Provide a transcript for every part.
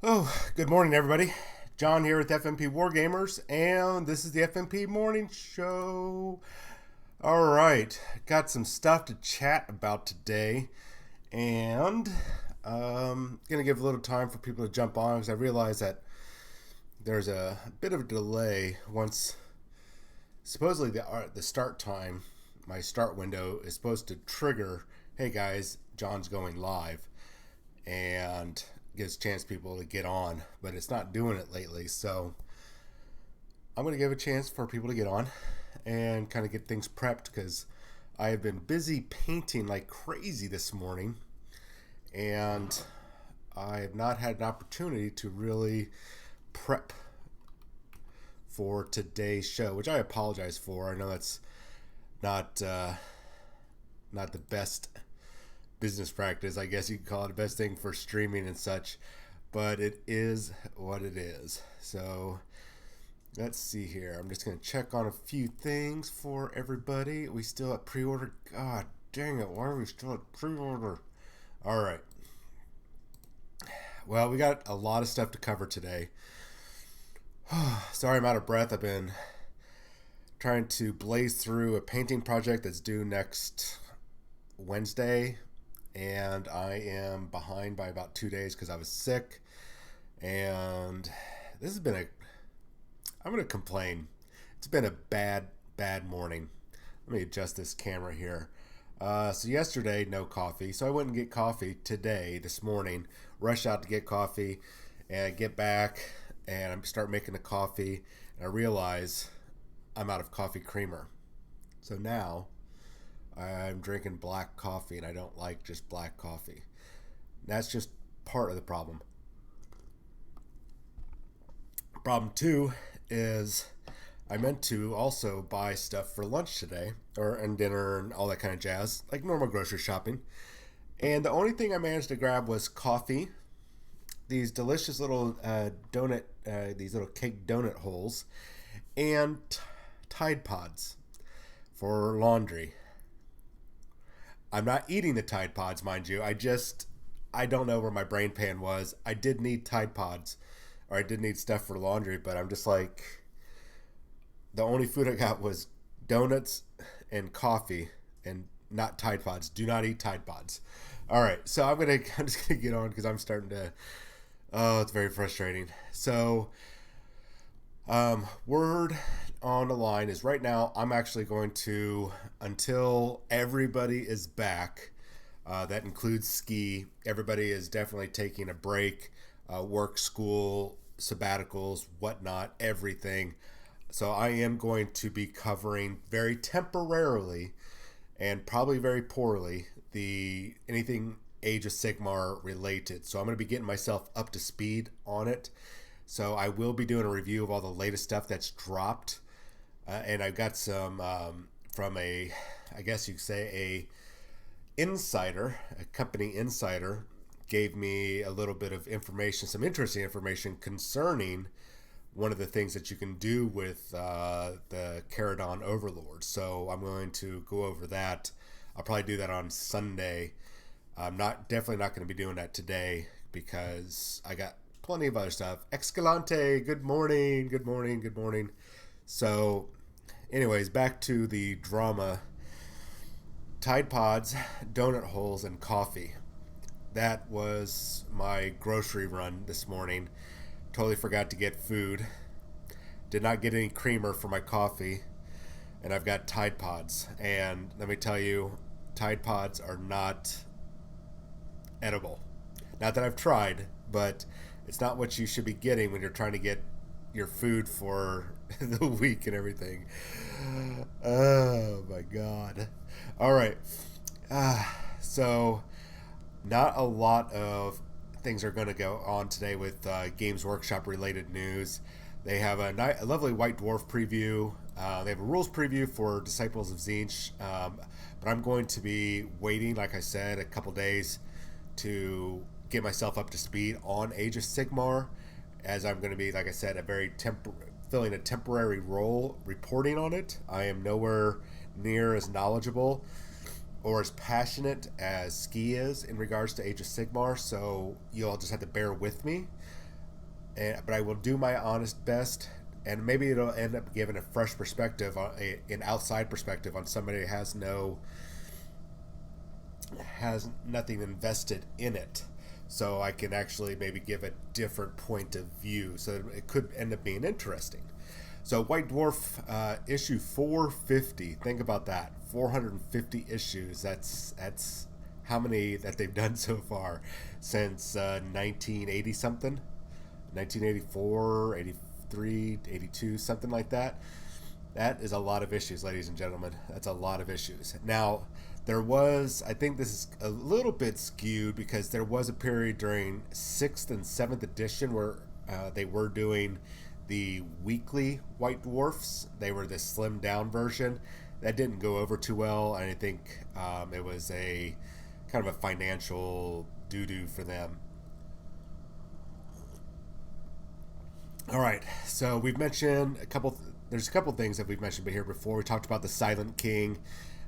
Oh, good morning, everybody. John here with FNP Wargamers, and this is the FNP Morning Show. All right, got some stuff to chat about today, and gonna give a little time for people to jump on because I realize that there's a bit of a delay once supposedly the start time, my start window is supposed to trigger. Hey guys, John's going live, and gives chance people to get on, but it's not doing it lately. So I'm going to give a chance for people to get on and kind of get things prepped because I have been busy painting like crazy this morning, and I have not had an opportunity to really prep for today's show, which I apologize for. I know that's not not the best business practice, I guess you could call it, the best thing for streaming and such, but it is what it is. So let's see here. I'm just going to check on a few things for everybody. We still at pre-order. God dang it, why are we still at pre-order? All right. Well, we got a lot of stuff to cover today. Sorry I'm out of breath. I've been trying to blaze through a painting project that's due next Wednesday, and I am behind by about 2 days because I was sick. And this has been I'm going to complain. It's been a bad morning. Let me adjust this camera here. So yesterday, no coffee. So I went and get coffee today, this morning. Rush out to get coffee and I get back and I start making the coffee. And I realize I'm out of coffee creamer. So now I'm drinking black coffee, and I don't like just black coffee. That's just part of the problem. Problem two is I meant to also buy stuff for lunch today, and dinner and all that kind of jazz, like normal grocery shopping. And the only thing I managed to grab was coffee, these delicious little these little cake donut holes, and Tide Pods for laundry. I'm not eating the Tide Pods, mind you. I don't know where my brain pan was. I did need Tide Pods, or I did need stuff for laundry, but I'm just like, the only food I got was donuts and coffee, and not Tide Pods. Do not eat Tide Pods. All right, so I'm just gonna get on because I'm starting to. Oh, it's very frustrating. So, word on the line is right now I'm actually going to, until everybody is back, that includes ski, everybody is definitely taking a break, work, school, sabbaticals, whatnot, everything. So I am going to be covering very temporarily and probably very poorly the anything Age of Sigmar related. So I'm going to be getting myself up to speed on it. So I will be doing a review of all the latest stuff that's dropped. And I've got some from I guess you could say, a company insider, gave me a little bit of information, some interesting information concerning one of the things that you can do with the Caradon Overlord. So I'm going to go over that. I'll probably do that on Sunday. I'm definitely not going to be doing that today because I got plenty of other stuff. Escalante, good morning, good morning, good morning. So, anyways, back to the drama. Tide Pods, donut holes, and coffee. That was my grocery run this morning. Totally forgot to get food. Did not get any creamer for my coffee. And I've got Tide Pods. And let me tell you, Tide Pods are not edible. Not that I've tried, but it's not what you should be getting when you're trying to get your food for the week and everything. Oh my god. All right. So not a lot of things are going to go on today with Games Workshop related news. They have a lovely White Dwarf preview. They have a rules preview for Disciples of Tzeentch. But I'm going to be waiting, like I said, a couple days to get myself up to speed on Age of Sigmar, as I'm going to be, like I said, filling a temporary role reporting on it. I am nowhere near as knowledgeable or as passionate as Ski is in regards to Age of Sigmar, so you'll just have to bear with me. but I will do my honest best, and maybe it'll end up giving a fresh perspective, an outside perspective on somebody who has nothing invested in it. So I can actually maybe give a different point of view. So it could end up being interesting. So White Dwarf issue 450. Think about that. 450 issues. That's how many that they've done so far since 1980 something, 1984, 83, 82, something like that. That is a lot of issues, ladies and gentlemen. That's a lot of issues. Now, there was, I think this is a little bit skewed because there was a period during 6th and 7th edition where they were doing the weekly White Dwarfs. They were the slimmed down version. That didn't go over too well, and I think it was a kind of a financial doo-doo for them. All right, so we've mentioned there's a couple things that we've mentioned here before. We talked about the Silent King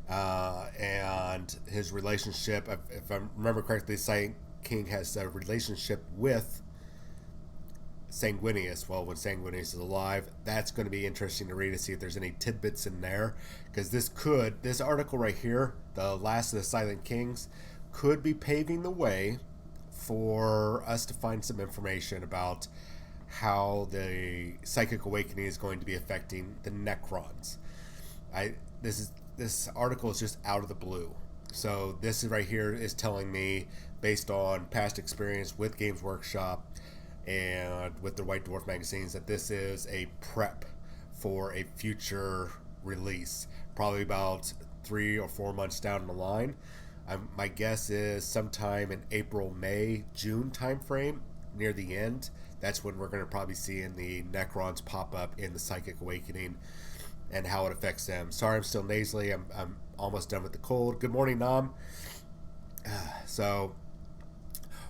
and his relationship. If I remember correctly, the Silent King has a relationship with Sanguinius. Well, when Sanguinius is alive, that's going to be interesting to read to see if there's any tidbits in there, because this article right here, the last of the Silent Kings, could be paving the way for us to find some information about how the psychic awakening is going to be affecting the Necrons. This article is just out of the blue. So this right here is telling me, based on past experience with Games Workshop and with the White Dwarf magazines, that this is a prep for a future release, probably about 3 or 4 months down the line. My guess is sometime in April, May, June timeframe, near the end. That's when we're going to probably see the Necrons pop up in the Psychic Awakening and how it affects them. Sorry, I'm still nasally. I'm almost done with the cold. Good morning, Nam. So,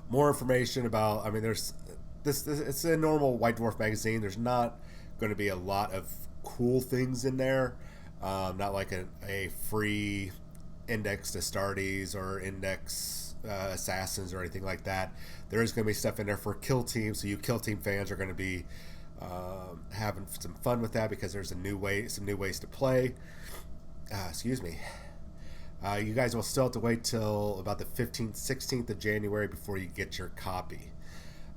more information about. I mean, there's this. It's a normal White Dwarf magazine. There's not going to be a lot of cool things in there. Not like a free Index Astartes or Index Assassins or anything like that. There is going to be stuff in there for Kill Team, so you Kill Team fans are going to be having some fun with that because there's some new ways to play. Excuse me. You guys will still have to wait till about the 15th, 16th of January before you get your copy.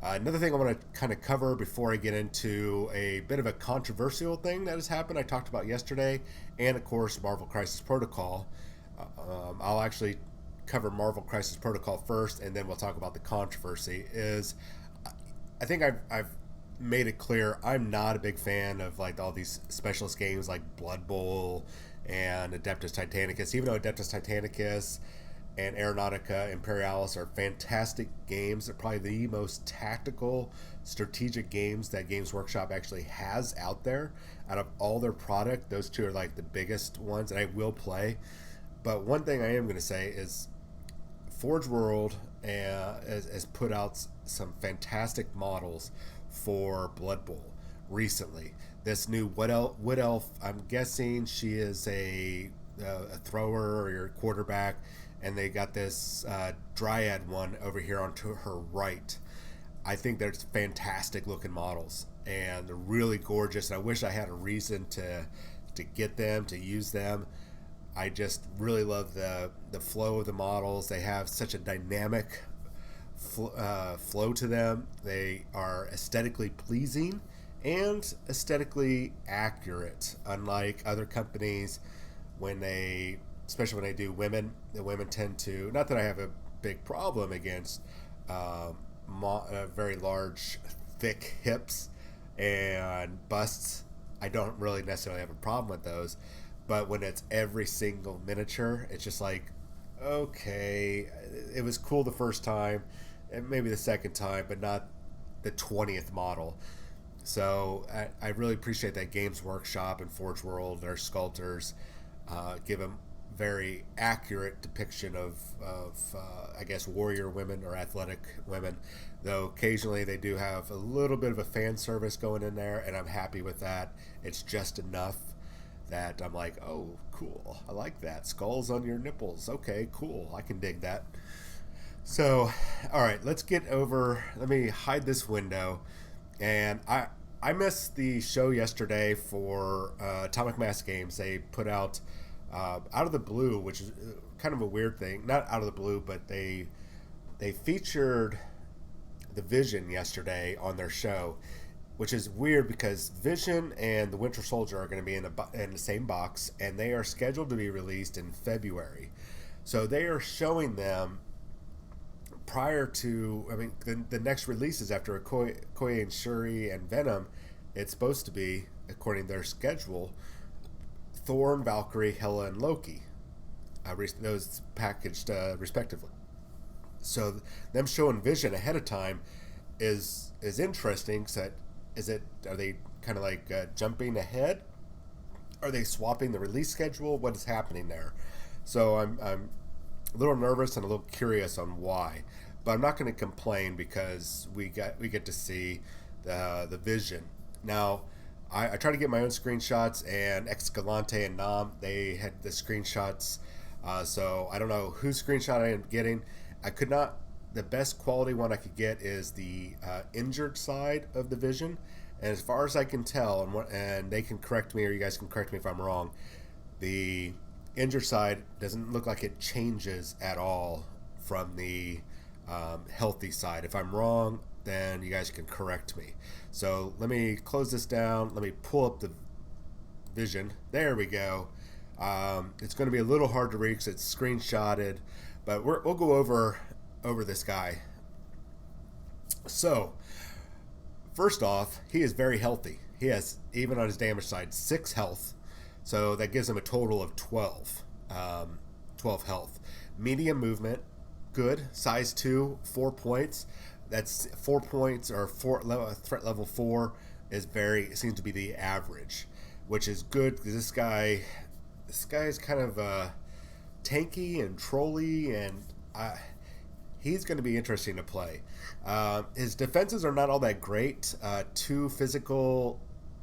Another thing I want to kind of cover before I get into a bit of a controversial thing that has happened I talked about yesterday, and of course Marvel Crisis Protocol. I'll actually cover Marvel Crisis Protocol first, and then we'll talk about the controversy. I think I've made it clear I'm not a big fan of like all these specialist games like Blood Bowl and Adeptus Titanicus, even though Adeptus Titanicus and Aeronautica Imperialis are fantastic games. They're probably the most tactical, strategic games that Games Workshop actually has out there. Out of all their product, those two are like the biggest ones, and I will play. But one thing I am going to say is Forge World has put out some fantastic models for Blood Bowl recently. This new Wood Elf, I'm guessing she is a thrower or your quarterback, and they got this Dryad one over here onto her right. I think they're fantastic looking models, and they're really gorgeous. And I wish I had a reason to get them, to use them. I just really love the flow of the models. They have such a dynamic flow to them. They are aesthetically pleasing and aesthetically accurate, unlike other companies especially when they do women. The women tend to, not that I have a big problem against very large, thick hips and busts. I don't really necessarily have a problem with those. But when it's every single miniature, it's just like, okay, it was cool the first time, and maybe the second time, but not the 20th model. So I really appreciate that Games Workshop and Forge World, their sculptors, give them very accurate depiction of I guess, warrior women or athletic women. Though occasionally they do have a little bit of a fan service going in there, and I'm happy with that. It's just enough that I'm like, oh, cool. I like that. Skulls on your nipples. Okay, cool. I can dig that. So, all right, let me hide this window And I missed the show yesterday for Atomic Mass Games. They put out of the blue, which is kind of a weird thing. Not out of the blue, but they featured the Vision yesterday on their show, which is weird because Vision and the Winter Soldier are going to be in the same box, and they are scheduled to be released in February. So they are showing them prior to, I mean, the next releases after Okoye and Shuri and Venom. It's supposed to be, according to their schedule, Thor and Valkyrie, Hela and Loki. Those packaged respectively. So them showing Vision ahead of time is interesting. So are they kind of like jumping ahead? Are they swapping the release schedule? What is happening there? So I'm a little nervous and a little curious on why, but I'm not going to complain because we get to see the Vision. Now I try to get my own screenshots, and Escalante and Nam, they had the screenshots. So I don't know whose screenshot I am getting. I could not. The best quality one I could get is the injured side of the Vision, and as far as I can tell, and they can correct me, or you guys can correct me if I'm wrong, the injured side doesn't look like it changes at all from the healthy side. If I'm wrong, then you guys can correct me. So let me close this down. Let me pull up the Vision. There we go. It's going to be a little hard to read because it's screenshotted, but we'll go over this guy. So first off, he is very healthy. He has, even on his damage side, 6 health. So that gives him a total of 12. 12 health. Medium movement, good. Size 2, 4 points. That's 4 points, or threat level 4 seems to be the average, which is good because this guy is kind of tanky and trolly, and he's going to be interesting to play. His defenses are not all that great. 2 physical,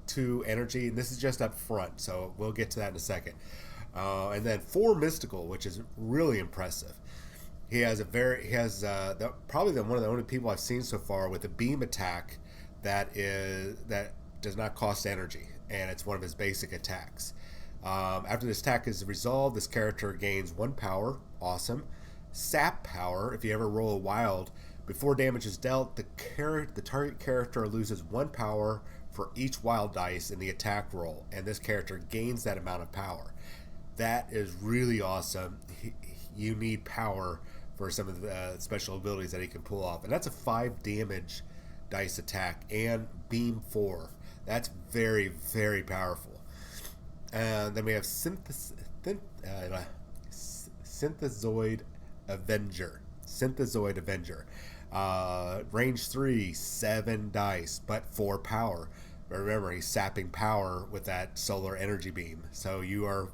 2 energy, and this is just up front, so we'll get to that in a second. And then 4 mystical, which is really impressive. He has probably one of the only people I've seen so far with a beam attack that does not cost energy, and it's one of his basic attacks. After this attack is resolved, this character gains 1 power. Awesome. Sap power. If you ever roll a wild, before damage is dealt, the target character loses 1 power for each wild dice in the attack roll, and this character gains that amount of power. That is really awesome. You need power for some of the special abilities that he can pull off, and that's a 5 damage dice attack and beam 4. That's very, very powerful. And then we have Synthezoid Avenger. Range 3, 7 dice, but 4 power. But remember, he's sapping power with that solar energy beam, so you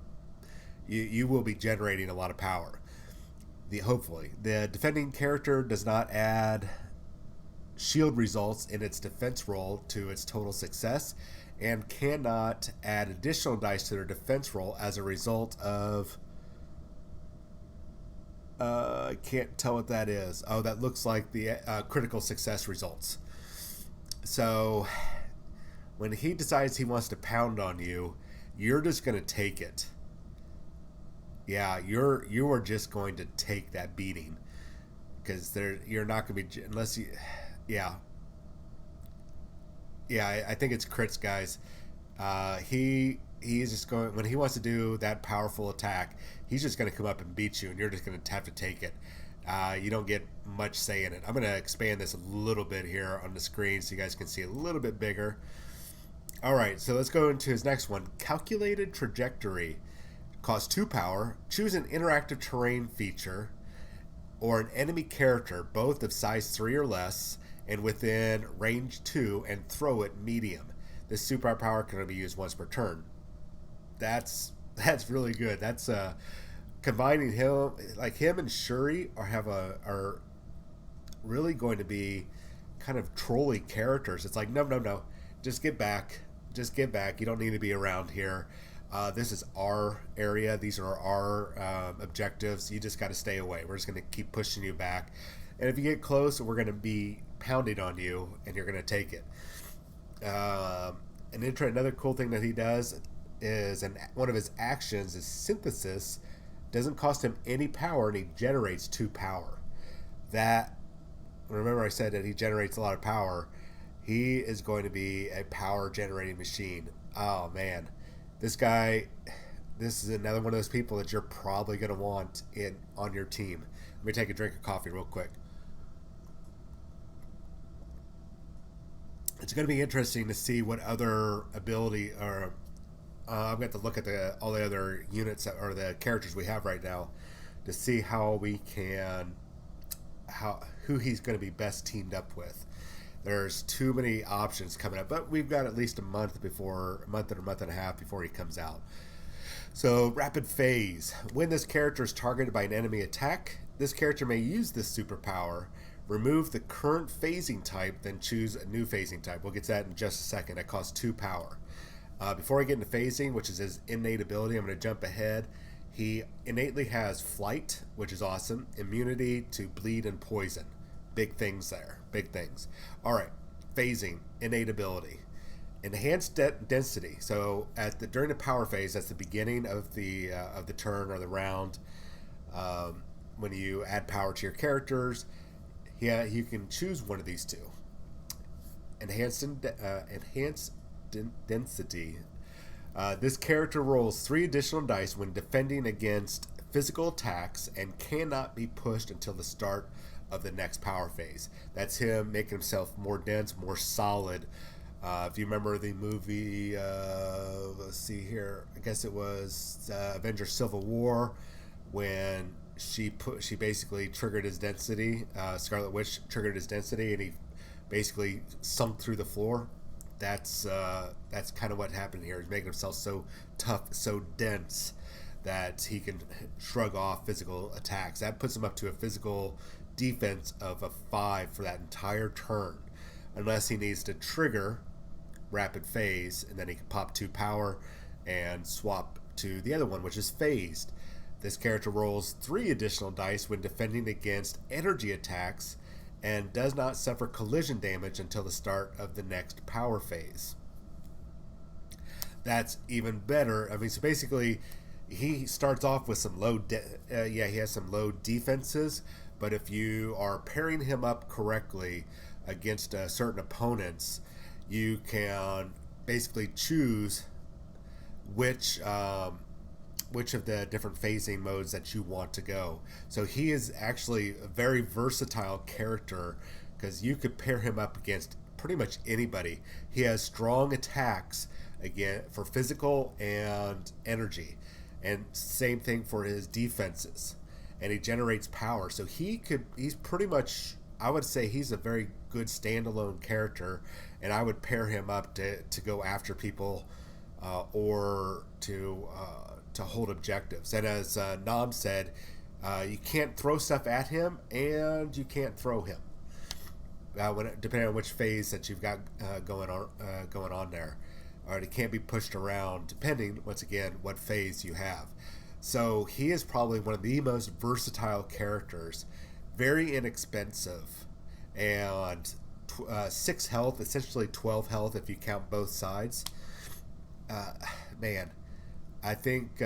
will be generating a lot of power. Hopefully, the defending character does not add shield results in its defense roll to its total success, and cannot add additional dice to their defense roll as a result of. I can't tell what that is. Oh, that looks like the critical success results. So when he decides he wants to pound on you, you're just going to take it. Yeah, you are just going to take that beating, because you're not going to be, unless you, yeah. I think it's crits, guys. He's just going, when he wants to do that powerful attack, he's just going to come up and beat you, and you're just going to have to take it. You don't get much say in it. I'm going to expand this a little bit here on the screen so you guys can see a little bit bigger. All right, so let's go into his next one. Calculated Trajectory. Costs 2 power. Choose an interactive terrain feature or an enemy character, both of size 3 or less, and within range 2, and throw it medium. This superpower can be used once per turn. That's really good. That's combining him and Shuri are really going to be kind of trolly characters. It's like no, just get back. You don't need to be around here. This is our area. These are our objectives. You just got to stay away. We're just going to keep pushing you back. And if you get close, we're going to be pounding on you, and you're going to take it. Another cool thing that he does is, one of his actions is synthesis. Doesn't cost him any power, and he generates 2 power. That, remember I said that he generates a lot of power. He is going to be a power generating machine. Oh man, this guy, this is another one of those people that you're probably going to want in on your team. Let me take a drink of coffee real quick. It's going to be interesting to see what other ability, or I'm going to look at all the other units or the characters we have right now to see how we can, how who he's going to be best teamed up with. There's too many options coming up, but we've got at least a month and a month and a half before he comes out. So, rapid phase. When this character is targeted by an enemy attack, this character may use this superpower, remove the current phasing type, then choose a new phasing type. We'll get to that in just a second. That costs 2 power. Before I get into phasing, which is his innate ability, I'm going to jump ahead. He innately has flight, which is awesome, immunity to bleed and poison. Big things there. Big things. All right. Phasing, innate ability. Enhanced density. So during the power phase, that's the beginning of the turn or the round. When you add power to your characters, yeah, you can choose one of these two. Enhanced density. This character rolls 3 additional dice when defending against physical attacks and cannot be pushed until the start of the next power phase. That's him making himself more dense, more solid. If you remember the movie, let's see here, I guess it was Avengers Civil War, when she basically triggered his density. Scarlet Witch triggered his density, and he basically sunk through the floor. That's kind of what happened here. He's making himself so tough, so dense that he can shrug off physical attacks. That puts him up to a physical defense of a 5 for that entire turn, unless he needs to trigger rapid phase, and then he can pop 2 power and swap to the other one, which is phased. This character rolls 3 additional dice when defending against energy attacks and does not suffer collision damage until the start of the next power phase. That's even better. I mean, so basically, he starts off with some he has some low defenses, but if you are pairing him up correctly against certain opponents, you can basically choose which of the different phasing modes that you want to go. So he is actually a very versatile character because you could pair him up against pretty much anybody. He has strong attacks again for physical and energy, and same thing for his defenses. And he generates power, so he's pretty much, I would say he's a very good standalone character, and I would pair him up to go after people or to hold objectives. And as Nam said, you can't throw stuff at him, and you can't throw him, depending on which phase that you've got going on there. All right, it can't be pushed around, depending once again what phase you have. So he is probably one of the most versatile characters, very inexpensive, and 6 health, essentially 12 health if you count both sides. Man, I think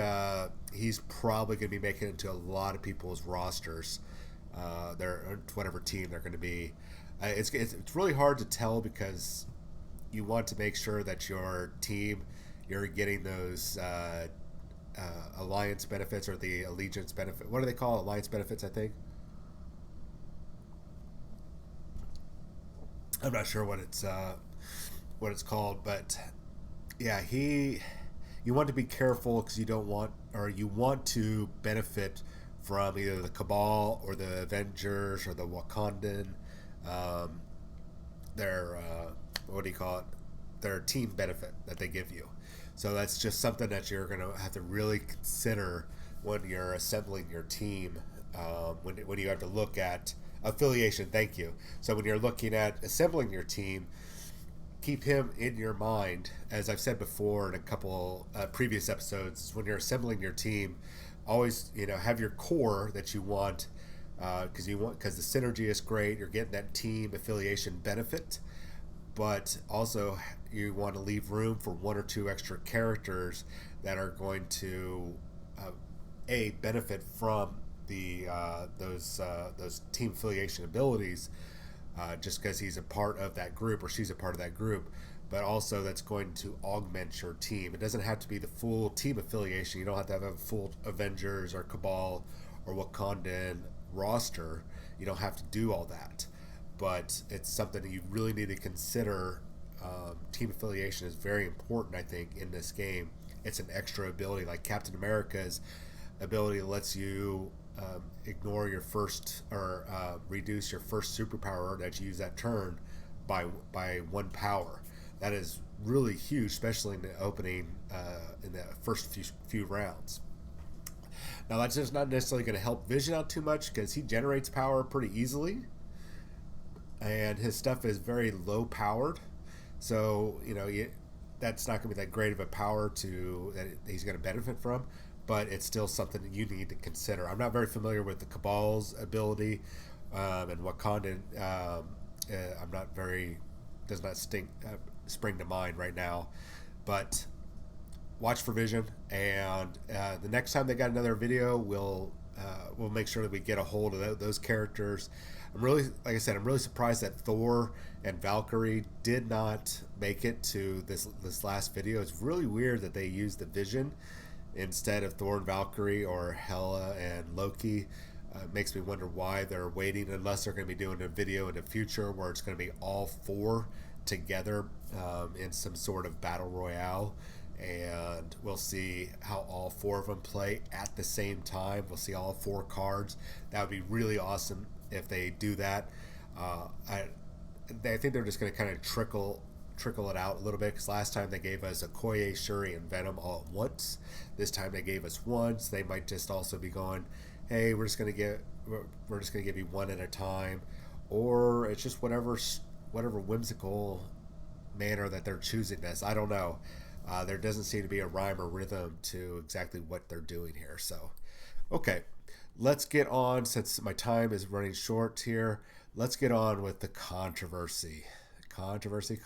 he's probably going to be making it into a lot of people's rosters. Whatever team they're going to be. It's really hard to tell because you want to make sure that your team, you're getting those alliance benefits or the allegiance benefit. What do they call alliance benefits? I think. I'm not sure what it's called, but yeah, you want to be careful because you want to benefit from either the Cabal or the Avengers or the Wakandan. Their what do you call it? Their team benefit that they give you. So that's just something that you're going to have to really consider when you're assembling your team. When you have to look at affiliation. Thank you. So when you're looking at assembling your team, keep him in your mind. As I've said before in a couple previous episodes, when you're assembling your team, always have your core that you want, because the synergy is great. You're getting that team affiliation benefit, but also you want to leave room for one or two extra characters that are going to benefit from the those team affiliation abilities, just because he's a part of that group or she's a part of that group, but also that's going to augment your team. It doesn't have to be the full team affiliation. You don't have to have a full Avengers or Cabal or Wakandan roster. You don't have to do all that, but it's something that you really need to consider. Team affiliation is very important, I think, in this game. It's an extra ability, like Captain America's ability lets you ignore your first or reduce your first superpower that you use that turn by one power. That is really huge, especially in the opening in the first few rounds. Now that's just not necessarily going to help Vision out too much because he generates power pretty easily, and his stuff is very low powered. So that's not going to be that great of a power to that he's going to benefit from, but it's still something that you need to consider. I'm not very familiar with the Cabal's ability and Wakandan. I'm not very does not spring to mind right now, but watch for Vision, and the next time they got another video, we'll make sure that we get a hold of those characters. I'm really, like I said, I'm really surprised that Thor and Valkyrie did not make it to this last video. It's really weird that they used the Vision instead of Thor and Valkyrie or Hela and Loki. Makes me wonder why they're waiting, unless they're going to be doing a video in the future where it's going to be all four together in some sort of battle royale, and we'll see how all four of them play at the same time. We'll see all four cards. That would be really awesome if they do that. I think they're just going to kind of trickle it out a little bit, because last time they gave us Okoye, Shuri, and Venom all at once. This time they gave us once. They might just also be going, hey, we're just going to give you one at a time, or it's just whatever whimsical manner that they're choosing this. I don't know. There doesn't seem to be a rhyme or rhythm to exactly what they're doing here. So, okay, let's get on, since my time is running short here. Let's get on with the controversy. Controversy.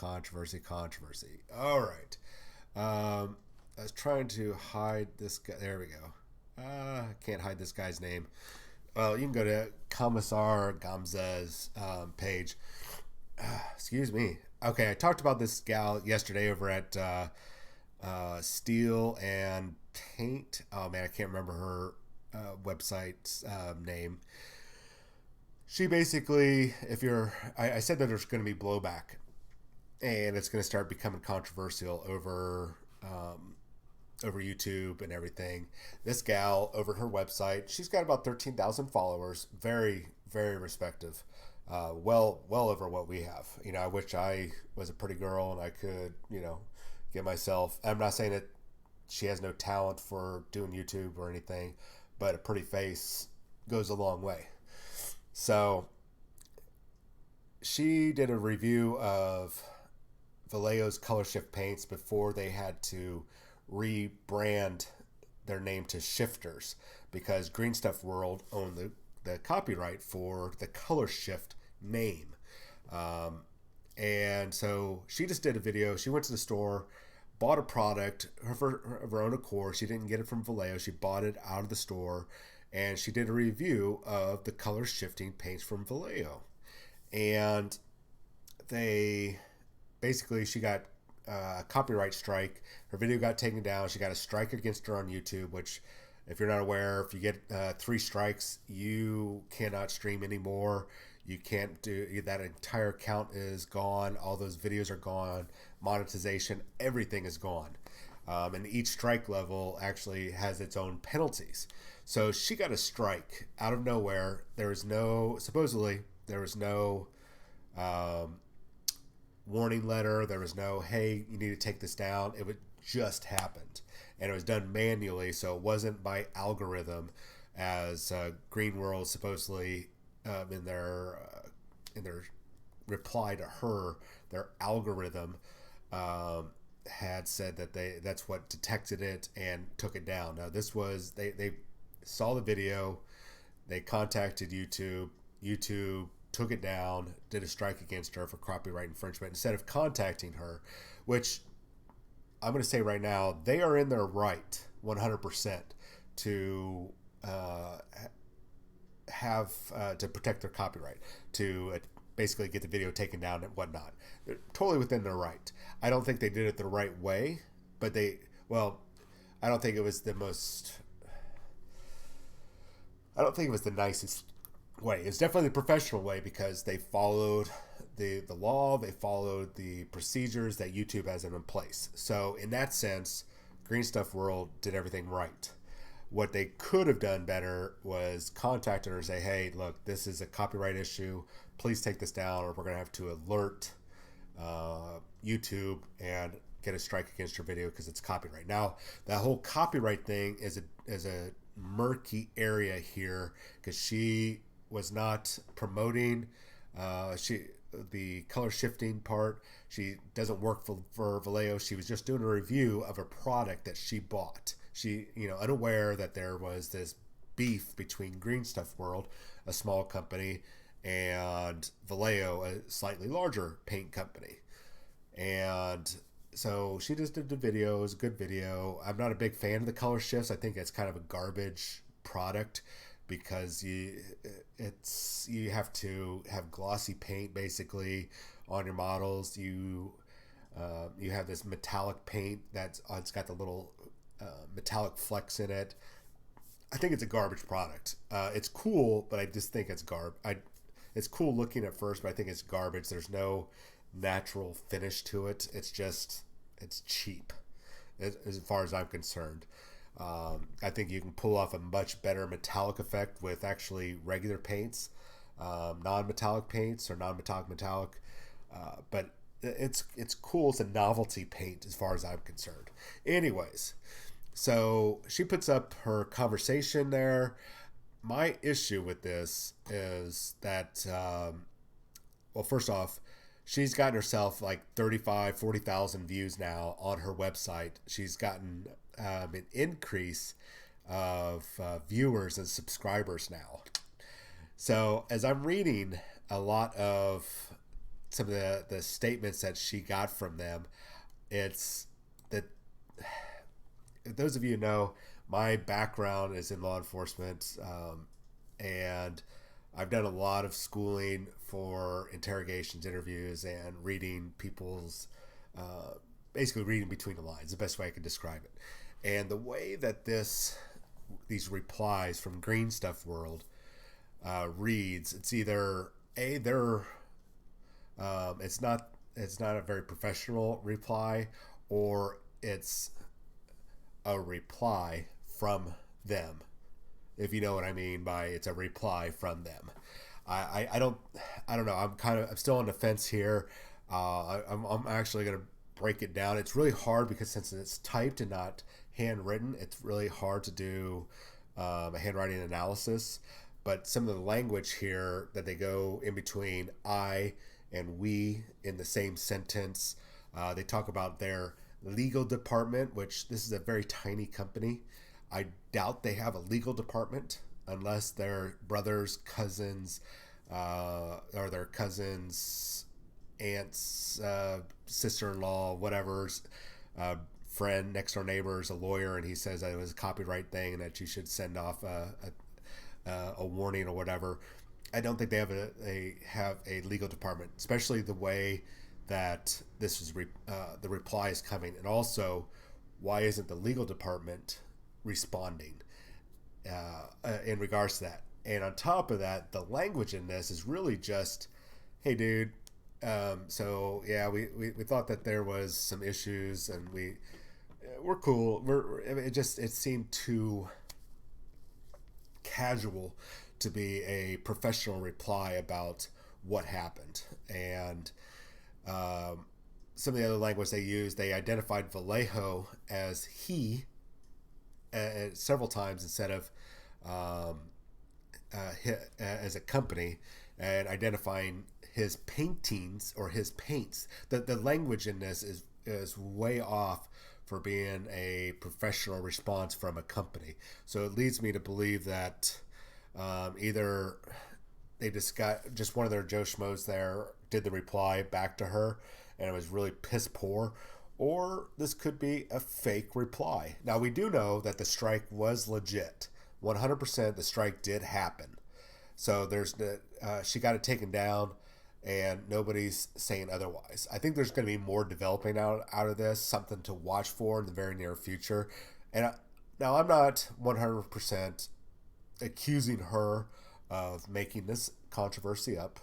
All right. I was trying to hide this guy. There we go. I can't hide this guy's name. Well, you can go to Commissar Gamza's page. Excuse me. Okay, I talked about this gal yesterday over at Steel and Paint. Oh man, I can't remember her website's name. She basically, I said that there's going to be blowback, and it's going to start becoming controversial over YouTube and everything. This gal over her website, she's got about 13,000 followers. Very, very respective. Well over what we have. I wish I was a pretty girl and I could, get myself. I'm not saying that she has no talent for doing YouTube or anything, but a pretty face goes a long way. So she did a review of Vallejo's color shift paints before they had to rebrand their name to Shifters, because Green Stuff World owned the copyright for the color shift name. And so she just did a video. She went to the store, bought a product of her own accord. She didn't get it from Vallejo. She bought it out of the store, and she did a review of the color shifting paints from Vallejo. And she got a copyright strike. Her video got taken down. She got a strike against her on YouTube, which, if you're not aware, if you get 3 strikes, you cannot stream anymore. You can't do that. Entire account is gone. All those videos are gone. Monetization, everything is gone. And each strike level actually has its own penalties. So she got a strike out of nowhere. Supposedly there was no warning letter. There was no, hey, you need to take this down. It just happened. And it was done manually, so it wasn't by algorithm, as Green World supposedly in their reply to her, their algorithm had said that that's what detected it and took it down. Now this was they saw the video, they contacted YouTube. YouTube took it down, did a strike against her for copyright infringement instead of contacting her, which I'm going to say right now, they are in their right 100% to have to protect their copyright, to basically get the video taken down and whatnot. They're totally within their right. I don't think they did it the right way, but I don't think it was the most. I don't think it was the nicest way. It's definitely the professional way because they followed the law, they followed the procedures that YouTube has in place. So in that sense, Green Stuff World did everything right. What they could have done better was contact her and say, hey, look, this is a copyright issue. Please take this down or we're going to have to alert YouTube and get a strike against your video because it's copyright. Now, that whole copyright thing is a murky area here because she was not promoting the color shifting part. She doesn't work for Vallejo. She was just doing a review of a product that she bought. She, unaware that there was this beef between Green Stuff World, a small company, and Vallejo, a slightly larger paint company. And so she just did the video. It was a good video. I'm not a big fan of the color shifts. I think it's kind of a garbage product because you have to have glossy paint basically on your models. You have this metallic paint it's got the little metallic flecks in it. I think it's a garbage product. It's cool, but I just think it's it's cool looking at first, but I think it's garbage. There's no natural finish to it. It's cheap as far as I'm concerned. I think you can pull off a much better metallic effect with actually regular paints, non-metallic paints or non-metallic, but it's cool. It's a novelty paint as far as I'm concerned. Anyways, so she puts up her conversation there. My issue with this is that, well, first off, she's gotten herself like 40,000 views now on her website. She's gotten an increase of viewers and subscribers now. So as I'm reading a lot of some of the statements that she got from them, it's that those of you who know, my background is in law enforcement, and I've done a lot of schooling for interrogations, interviews, and reading people's, basically reading between the lines, the best way I could describe it. And the way that these replies from Green Stuff World reads, it's either it's not a very professional reply, or it's a reply from them, if you know what I mean by it's a reply from them. I don't know. I'm still on the fence here. I'm actually going to break it down. It's really hard because since it's typed and not handwritten, it's really hard to do a handwriting analysis. But some of the language here that they go in between I and we in the same sentence, they talk about their legal department, which this is a very tiny company. I doubt they have a legal department unless their brothers, cousins, or their cousins, aunts, sister-in-law, whatever's friend, next door neighbor is a lawyer, and he says that it was a copyright thing and that you should send off a warning or whatever. I don't think they have a legal department, especially the way that this is the reply is coming, and also why isn't the legal department responding in regards to that? And on top of that, the language in this is really just, hey dude, so yeah, we thought that there was some issues and we're cool. It seemed too casual to be a professional reply about what happened. And some of the other language they used, they identified Vallejo as he several times instead of as a company, and identifying his paintings or his paints. The language in this is way off for being a professional response from a company. So it leads me to believe that either they just one of their Joe Schmoes there did the reply back to her, and it was really piss poor. Or this could be a fake reply. Now, we do know that the strike was legit. 100% the strike did happen. So she got it taken down, and nobody's saying otherwise. I think there's going to be more developing out of this, something to watch for in the very near future. And now I'm not 100% accusing her of making this controversy up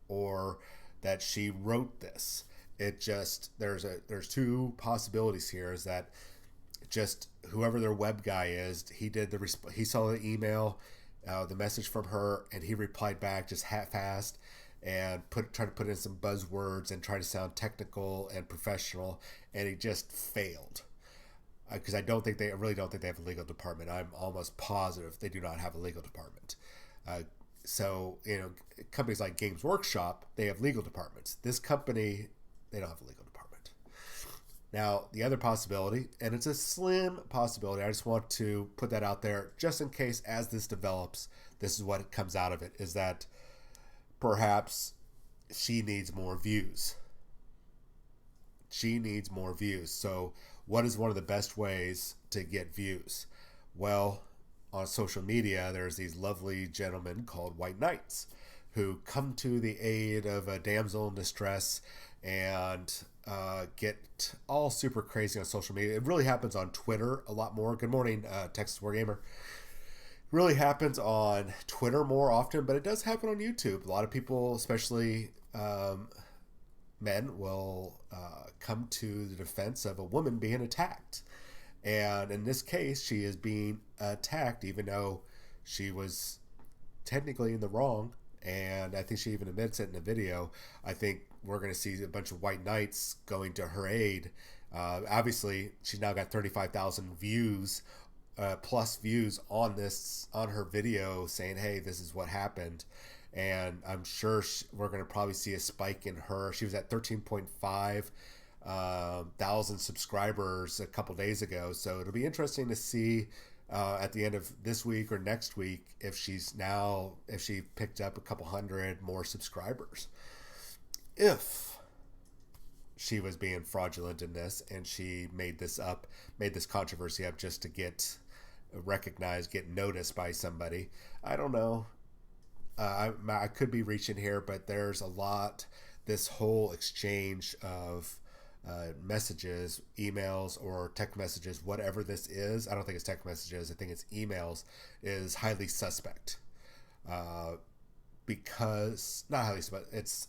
or that she wrote this. It just there's two possibilities here. Is that just whoever their web guy is, he saw the email, the message from her, and he replied back just half-assed and tried to put in some buzzwords and try to sound technical and professional, and he just failed. Because I really don't think they have a legal department. I'm almost positive they do not have a legal department. So companies like Games Workshop, they have legal departments. This company, they don't have a legal department. Now, the other possibility, and it's a slim possibility, I just want to put that out there just in case as this develops, this is what comes out of it, is that perhaps she needs more views. She needs more views. So what is one of the best ways to get views? Well, on social media, there's these lovely gentlemen called White Knights who come to the aid of a damsel in distress and get all super crazy on social media. It really happens on Twitter a lot more. Good morning, Texas Wargamer. Really happens on Twitter more often, but it does happen on YouTube. A lot of people, especially men, will come to the defense of a woman being attacked. And in this case, she is being attacked even though she was technically in the wrong. And I think she even admits it in the video. I think we're going to see a bunch of White Knights going to her aid. Obviously, she's now got 35,000 views, plus views on her video saying, hey, this is what happened. And I'm sure we're going to probably see a spike in her. She was at 13.5 thousand subscribers a couple days ago. So it'll be interesting to see at the end of this week or next week if she picked up a couple hundred more subscribers. If she was being fraudulent in this and she made this controversy up just to get recognized, get noticed by somebody. I don't know. I could be reaching here, but there's a lot, this whole exchange of messages, emails, or text messages, whatever this is, I don't think it's text messages, I think it's emails, is highly suspect. Because, not highly suspect, it's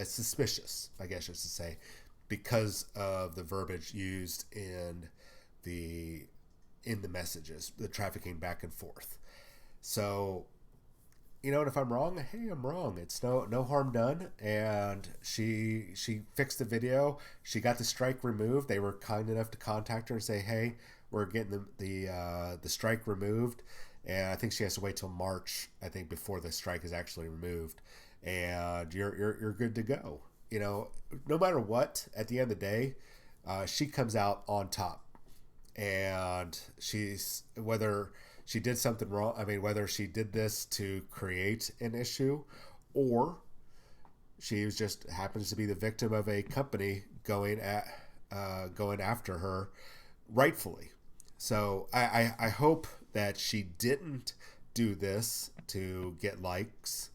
suspicious, I guess I should say, because of the verbiage used in the messages, the trafficking back and forth. So, and if I'm wrong, hey, I'm wrong. It's no harm done. And she fixed the video. She got the strike removed. They were kind enough to contact her and say, hey, we're getting the strike removed. And I think she has to wait till March, I think, before the strike is actually removed. And you're good to go. No matter what, at the end of the day, she comes out on top. And whether she did something wrong, whether she did this to create an issue or she just happens to be the victim of a company going after her rightfully. So I hope that she didn't do this to get likes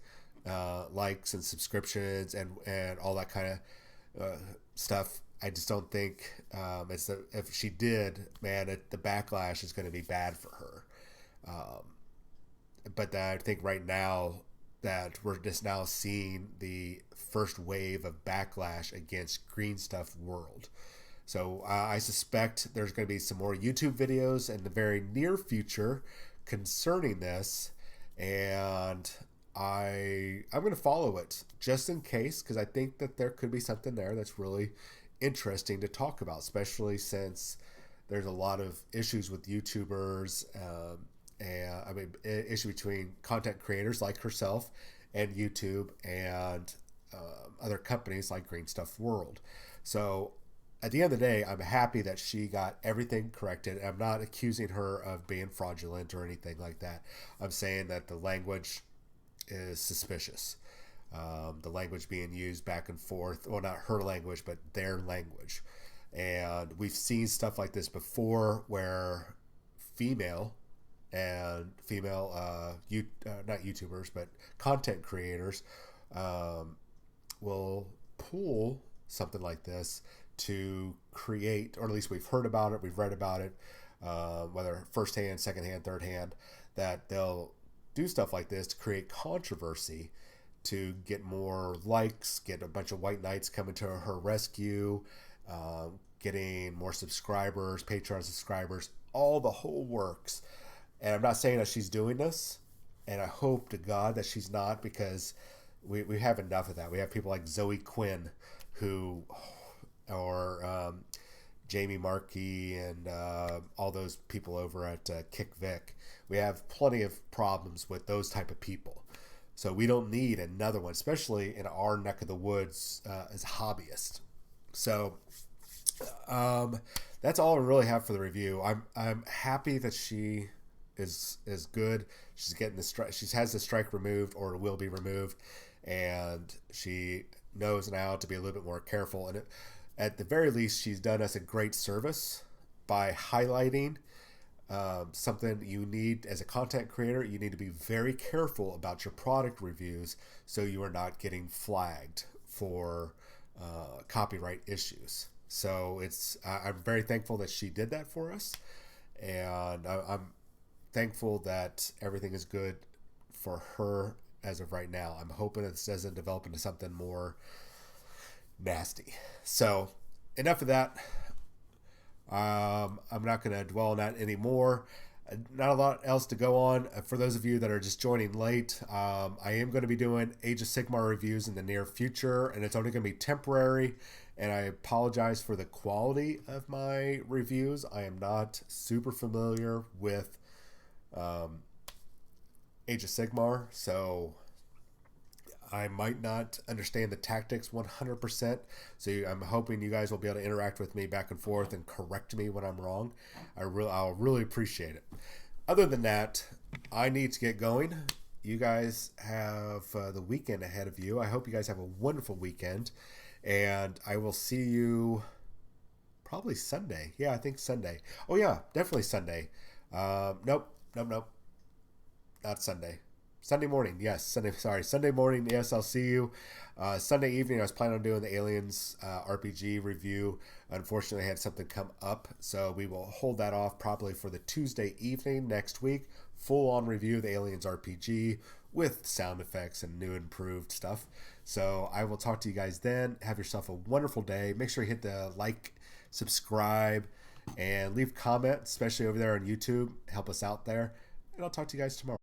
and subscriptions and all that kind of stuff. I just don't think if she did, man, the backlash is going to be bad for her. But I think right now that we're just now seeing the first wave of backlash against Green Stuff World. So I suspect there's going to be some more YouTube videos in the very near future concerning this, and I'm going to follow it just in case, because I think that there could be something there that's really interesting to talk about, especially since there's a lot of issues with YouTubers, and issue between content creators like herself and YouTube and other companies like Green Stuff World. So at the end of the day, I'm happy that she got everything corrected. I'm not accusing her of being fraudulent or anything like that. I'm saying that the language is suspicious. The language being used back and forth, well, not her language, but their language. And we've seen stuff like this before where female not YouTubers, but content creators will pull something like this to create, or at least we've heard about it, we've read about it, whether firsthand, secondhand, third hand, that they'll do stuff like this to create controversy, to get more likes, get a bunch of white knights coming to her rescue, getting more subscribers, Patreon subscribers, all the whole works. And I'm not saying that she's doing this, and I hope to God that she's not, because we have enough of that. We have people like Zoe Quinn, or Jamie Markey, and all those people over at Kick Vic. We have plenty of problems with those type of people. So we don't need another one, especially in our neck of the woods as hobbyists. So that's all I really have for the review. I'm happy that she is good. She's getting the strike. She has the strike removed, or will be removed, and she knows now to be a little bit more careful. And at the very least, she's done us a great service by highlighting something you need as a content creator. You need to be very careful about your product reviews so you are not getting flagged for copyright issues. So I'm very thankful that she did that for us, and I'm thankful that everything is good for her as of right now. I'm hoping this doesn't develop into something more nasty. So enough of that. I'm not going to dwell on that anymore. Not a lot else to go on. For those of you that are just joining late, I am going to be doing Age of Sigmar reviews in the near future, and it's only going to be temporary. And I apologize for the quality of my reviews. I am not super familiar with Age of Sigmar, so I might not understand the tactics 100%. So I'm hoping you guys will be able to interact with me back and forth and correct me when I'm wrong. I'll really appreciate it. Other than that, I need to get going. You guys have the weekend ahead of you. I hope you guys have a wonderful weekend. And I will see you probably Sunday. Yeah, I think Sunday. Oh, yeah, definitely Sunday. Nope. Not Sunday. Sunday morning, yes. Sunday morning, yes, I'll see you. Sunday evening, I was planning on doing the Aliens RPG review. Unfortunately, I had something come up, so we will hold that off probably for the Tuesday evening next week. Full-on review of the Aliens RPG with sound effects and new improved stuff. So I will talk to you guys then. Have yourself a wonderful day. Make sure you hit the like, subscribe, and leave comments, especially over there on YouTube. Help us out there. And I'll talk to you guys tomorrow.